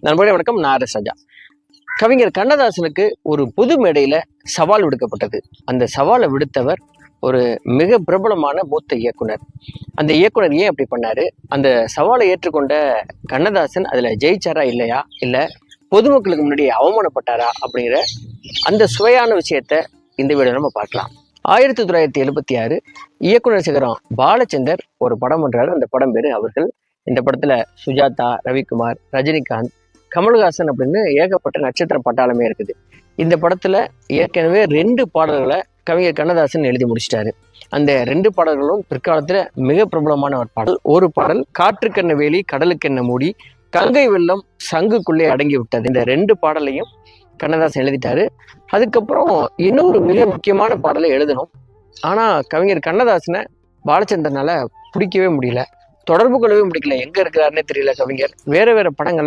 நண்பர்களே வணக்கம், நான் ரசஜா. கவிஞர் கண்ணதாசனுக்கு ஒரு பொது மேடையில சவால் விடுக்கப்பட்டது. அந்த சவாலை விடுத்தவர் ஒரு மிக பிரபலமான மூத்த இயக்குனர். அந்த இயக்குனர் ஏன் அப்படி பண்ணாரு? அந்த சவாலை ஏற்றுக்கொண்ட கண்ணதாசன் அதுல ஜெயிச்சாரா இல்லையா, இல்ல பொதுமக்களுக்கு முன்னாடி அவமானப்பட்டாரா அப்படிங்கிற அந்த சுவையான விஷயத்த இந்த வீடியோ நம்ம பார்க்கலாம். 1976 இயக்குனர் சிகரம் பாலச்சந்தர் ஒரு படம் பண்றாரு. அந்த படம் பேரு அவர்கள். இந்த படத்துல சுஜாதா, ரவிக்குமார், ரஜினிகாந்த், கமல்ஹாசன் அப்படின்னு ஏகப்பட்ட நட்சத்திர பட்டாளமே இருக்குது. இந்த படத்துல ஏற்கனவே 2 பாடல்களை கவிஞர் கண்ணதாசன் எழுதி முடிச்சிட்டாரு. அந்த 2 பாடல்களும் பிற்காலத்துல மிக பிரபலமான ஒரு பாடல். ஒரு பாடல் காற்றுக்கென்ன வேலி கடலுக்கென்ன மூடி, கங்கை வெள்ளம் சங்குக்குள்ளே அடங்கி விட்டது. இந்த 2 பாடலையும் கண்ணதாசன் எழுதிட்டாரு. அதுக்கப்புறம் இன்னொரு மிக முக்கியமான பாடலை எழுதணும். ஆனா கவிஞர் கண்ணதாசனை பாலச்சந்தர்னால பிடிக்கவே முடியல, தொடர்பு கொள்ளவே முடியல. எங்க இருக்கிறாருன்னே தெரியல. கவிஞர் வேற வேற படங்கள்